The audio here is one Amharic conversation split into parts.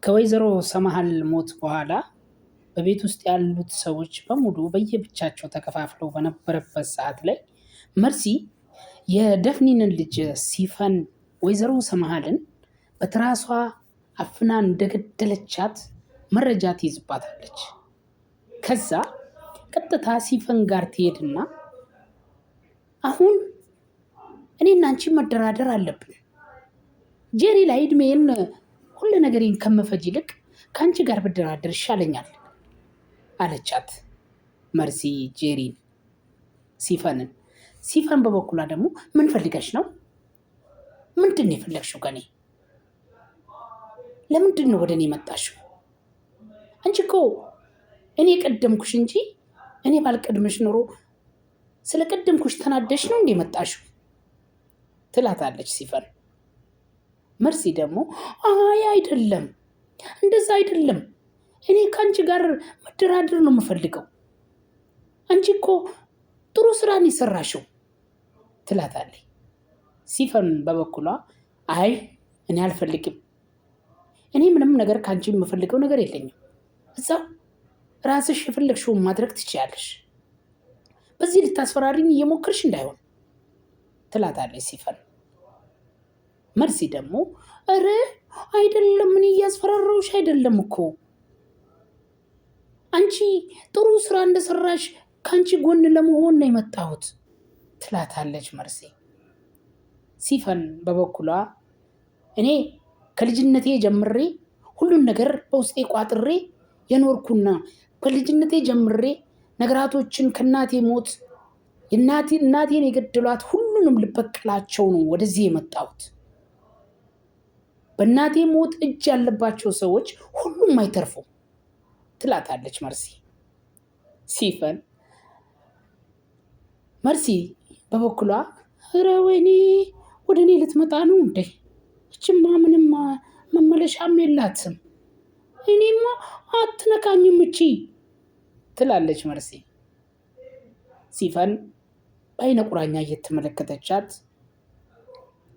ከወይዘሮ ሰማሃል ሞት በኋላ በቤት ውስጥ ያሉት ሰዎች በሙሉ በየብቻቸው ተከፋፍለው በነበረበት ሰዓት ላይ መርሲ የደፍኒንን ልጅ ሲፈን ወይዘሮ ሰማሃልን በትራሷ አፍና እንደገደለቻት መረጃ ትይዝባታለች። ከዛ ቀጥታ ሲፈን ጋር ትሄድና አሁን እኔና አንቺ መደራደር አለብን። ጄሪ ላይ እድሜን ሁሉ ነገሬን ከመፈጅ ይልቅ ከአንቺ ጋር ብደራደር ይሻለኛል አለቻት መርሲ ጄሪን ሲፈንን። ሲፈን በበኩሏ ደግሞ ምን ፈልገሽ ነው? ምንድን ነው የፈለግሽው ከኔ? ለምንድን ነው ወደ እኔ መጣሽው? አንቺ እኮ እኔ ቀደምኩሽ እንጂ እኔ ባልቀድምሽ ኖሮ ስለ ቀደምኩሽ ተናደሽ ነው እንዴ መጣሽው? ትላታለች ሲፈን። መርሲ ደግሞ አይ አይደለም፣ እንደዛ አይደለም፣ እኔ ከአንቺ ጋር መደራደር ነው የምፈልገው። አንቺ እኮ ጥሩ ስራን የሰራሽው ትላታለች። ሲፈን በበኩሏ አይ እኔ አልፈልግም፣ እኔ ምንም ነገር ከአንቺ የምፈልገው ነገር የለኝም፣ እዛው ራስሽ የፈለግሽውን ማድረግ ትችያለሽ፣ በዚህ ልታስፈራሪኝ እየሞከርሽ እንዳይሆን ትላታለች ሲፈን። መርሲ ደግሞ እረ አይደለም፣ ምን እያስፈራራውሽ አይደለም እኮ አንቺ ጥሩ ስራ እንደሰራሽ ከአንቺ ጎን ለመሆን ነው የመጣሁት ትላታለች መርሲ። ሲፈን በበኩሏ እኔ ከልጅነቴ ጀምሬ ሁሉን ነገር በውስጤ ቋጥሬ የኖርኩና ከልጅነቴ ጀምሬ ነገራቶችን ከእናቴ ሞት እናቴን የገደሏት ሁሉንም ልበቀላቸው ነው ወደዚህ የመጣሁት። በእናቴ ሞት እጅ ያለባቸው ሰዎች ሁሉም አይተርፉም ትላታለች መርሲ። ሲፈን መርሲ በበኩሏ ኧረ ወይኔ ወደ እኔ ልትመጣ ነው እንዴ? እችማ ምንም መመለሻም የላትም፣ እኔማ አትነካኝም እቺ ትላለች መርሲ። ሲፈን በአይነ ቁራኛ እየተመለከተቻት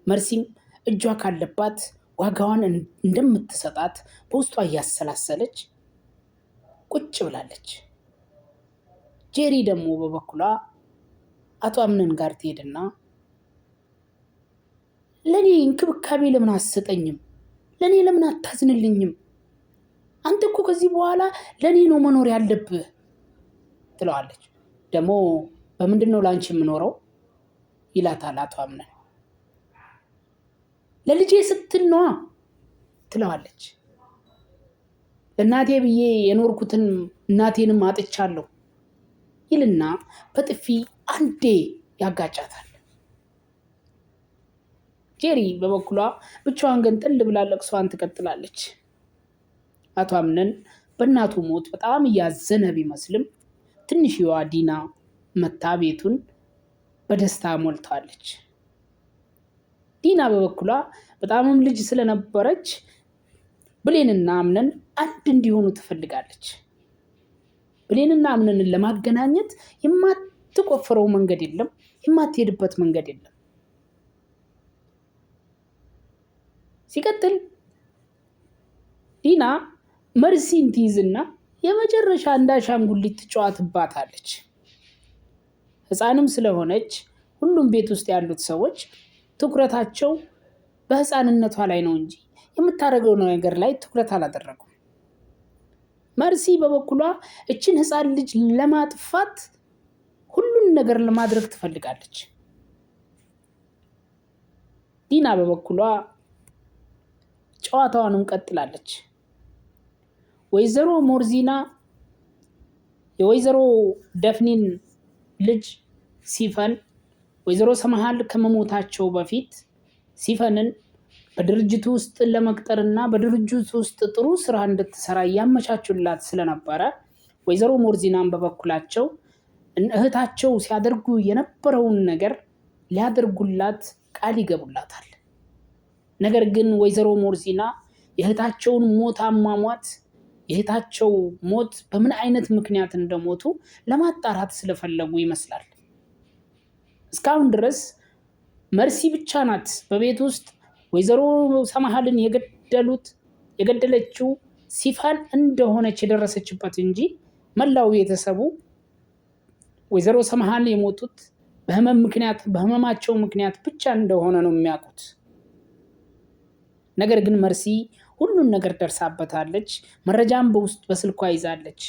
መርሲም እጇ ካለባት ዋጋዋን እንደምትሰጣት በውስጧ እያሰላሰለች ቁጭ ብላለች። ጄሪ ደግሞ በበኩሏ አቶ አምነን ጋር ትሄድና ለኔ እንክብካቤ ለምን አትሰጠኝም? ለኔ ለምን አታዝንልኝም? አንተ እኮ ከዚህ በኋላ ለኔ ነው መኖር ያለብህ ትለዋለች። ደግሞ በምንድን ነው ላንቺ የምኖረው ይላታል አቶ አምነን። ለልጄ ስትል ነዋ ትለዋለች። ለእናቴ ብዬ የኖርኩትን እናቴንም አጥቻለሁ ይልና በጥፊ አንዴ ያጋጫታል። ጄሪ በበኩሏ ብቻዋን ገንጥል ብላ ለቅሷን ትቀጥላለች። አቶ አምነን በእናቱ ሞት በጣም እያዘነ ቢመስልም ትንሽዋ ዲና መታ ቤቱን በደስታ ሞልታለች። ዲና በበኩሏ በጣምም ልጅ ስለነበረች ብሌንና አምነን አንድ እንዲሆኑ ትፈልጋለች። ብሌንና አምነንን ለማገናኘት የማትቆፍረው መንገድ የለም፣ የማትሄድበት መንገድ የለም። ሲቀጥል ዲና መርሲን ትይዝና የመጨረሻ እንዳሻንጉሊት ትጫወትባታለች። ሕፃንም ስለሆነች ሁሉም ቤት ውስጥ ያሉት ሰዎች ትኩረታቸው በሕፃንነቷ ላይ ነው እንጂ የምታደርገው ነገር ላይ ትኩረት አላደረጉም። መርሲ በበኩሏ እችን ሕፃን ልጅ ለማጥፋት ሁሉን ነገር ለማድረግ ትፈልጋለች። ዲና በበኩሏ ጨዋታዋንም ቀጥላለች። ወይዘሮ ሞርዚና የወይዘሮ ደፍኒን ልጅ ሲፈን ወይዘሮ ሰማሃል ከመሞታቸው በፊት ሲፈንን በድርጅቱ ውስጥ ለመቅጠርና በድርጅቱ ውስጥ ጥሩ ስራ እንድትሰራ እያመቻቹላት ስለነበረ ወይዘሮ ሞርዚናን በበኩላቸው እህታቸው ሲያደርጉ የነበረውን ነገር ሊያደርጉላት ቃል ይገቡላታል። ነገር ግን ወይዘሮ ሞርዚና የእህታቸውን ሞት አሟሟት የእህታቸው ሞት በምን አይነት ምክንያት እንደሞቱ ለማጣራት ስለፈለጉ ይመስላል እስካሁን ድረስ መርሲ ብቻ ናት በቤት ውስጥ ወይዘሮ ሰማሃልን የገደሉት የገደለችው ሲፋን እንደሆነች የደረሰችበት እንጂ መላው ቤተሰቡ ወይዘሮ ሰምሃን የሞቱት በህመማቸው ምክንያት ብቻ እንደሆነ ነው የሚያውቁት። ነገር ግን መርሲ ሁሉን ነገር ደርሳበታለች። መረጃም በውስጥ በስልኳ ይዛለች።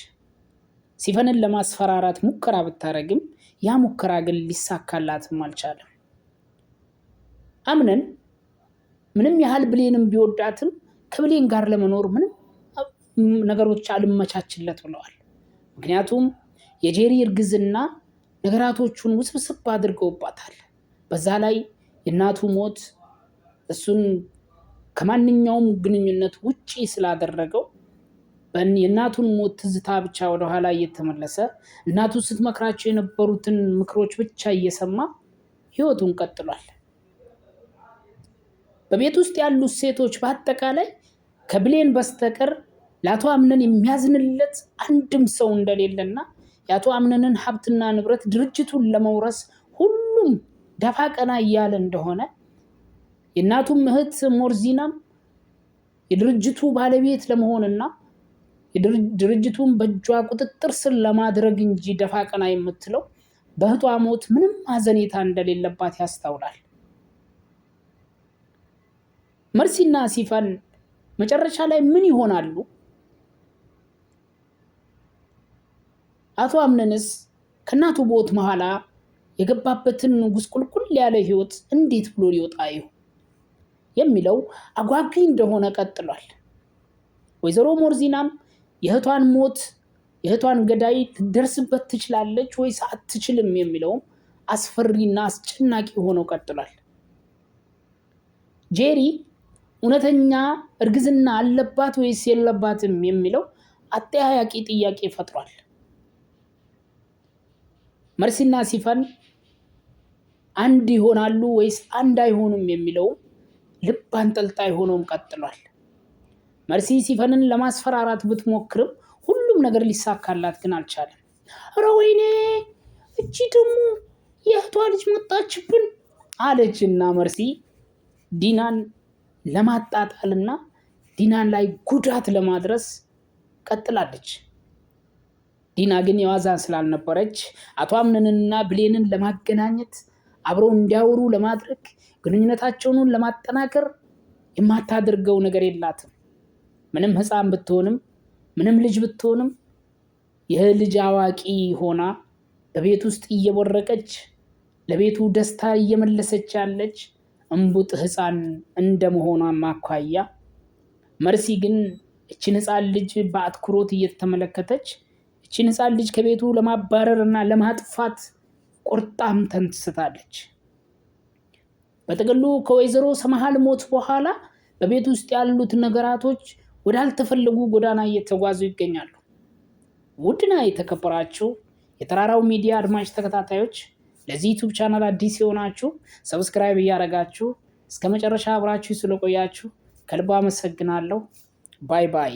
ሲፈንን ለማስፈራራት ሙከራ ብታረግም ያ ሙከራ ግን ሊሳካላትም አልቻለም። አምነን ምንም ያህል ብሌንም ቢወዳትም ከብሌን ጋር ለመኖር ምንም ነገሮች አልመቻችለት ብለዋል። ምክንያቱም የጄሪ እርግዝና ነገራቶቹን ውስብስብ አድርገውባታል። በዛ ላይ የእናቱ ሞት እሱን ከማንኛውም ግንኙነት ውጪ ስላደረገው የእናቱን ሞት ትዝታ ብቻ ወደኋላ እየተመለሰ እናቱ ስትመክራቸው የነበሩትን ምክሮች ብቻ እየሰማ ህይወቱን ቀጥሏል። በቤት ውስጥ ያሉት ሴቶች በአጠቃላይ ከብሌን በስተቀር ለአቶ አምነን የሚያዝንለት አንድም ሰው እንደሌለና የአቶ አምነንን ሀብትና ንብረት ድርጅቱን ለመውረስ ሁሉም ደፋ ቀና እያለ እንደሆነ የእናቱም እህት ሞርዚናም የድርጅቱ ባለቤት ለመሆንና ድርጅቱን በእጇ ቁጥጥር ስር ለማድረግ እንጂ ደፋ ቀና የምትለው በእህቷ ሞት ምንም ሀዘኔታ እንደሌለባት ያስታውላል። መርሲና ሲፋን መጨረሻ ላይ ምን ይሆናሉ? አቶ አምነንስ ከእናቱ ሞት መሃላ የገባበትን ጉስቁልቁል ያለ ህይወት እንዴት ብሎ ሊወጣ ይሆን የሚለው አጓጊ እንደሆነ ቀጥሏል። ወይዘሮ ሞርዚናም የእህቷን ሞት የእህቷን ገዳይ ልትደርስበት ትችላለች ወይስ አትችልም የሚለውም አስፈሪና አስጨናቂ ሆኖ ቀጥሏል። ጄሪ እውነተኛ እርግዝና አለባት ወይስ የለባትም የሚለው አጠያያቂ ጥያቄ ፈጥሯል። መርሲና ሲፋን አንድ ይሆናሉ ወይስ አንድ አይሆኑም የሚለው ልብ አንጠልጣይ ሆኖም ቀጥሏል። መርሲ ሲፋንን ለማስፈራራት ብትሞክርም ሁሉም ነገር ሊሳካላት ግን አልቻለም። ኧረ ወይኔ እቺ ደግሞ የእህቷ ልጅ መጣችብን አለችና መርሲ ዲናን ለማጣጣልና ዲናን ላይ ጉዳት ለማድረስ ቀጥላለች። ዲና ግን የዋዛ ስላልነበረች አቶ አምነንንና ብሌንን ለማገናኘት አብረው እንዲያወሩ ለማድረግ ግንኙነታቸውን ለማጠናከር የማታደርገው ነገር የላትም። ምንም ህፃን ብትሆንም ምንም ልጅ ብትሆንም ይህ ልጅ አዋቂ ሆና በቤት ውስጥ እየቦረቀች ለቤቱ ደስታ እየመለሰች ያለች እንቡጥ ህፃን እንደመሆኗ ማኳያ መርሲ ግን እቺን ህፃን ልጅ በአትኩሮት እየተመለከተች እቺን ህፃን ልጅ ከቤቱ ለማባረርና ለማጥፋት ቆርጣም ተንስታለች። በጥቅሉ ከወይዘሮ ሰምሃል ሞት በኋላ በቤት ውስጥ ያሉት ነገራቶች ወዳልተፈለጉ ጎዳና እየተጓዙ ይገኛሉ። ውድና የተከበራችሁ የተራራው ሚዲያ አድማጭ ተከታታዮች ለዚህ ዩቲዩብ ቻናል አዲስ የሆናችሁ ሰብስክራይብ እያደረጋችሁ እስከ መጨረሻ አብራችሁ ስለቆያችሁ ከልብ አመሰግናለሁ። ባይ ባይ።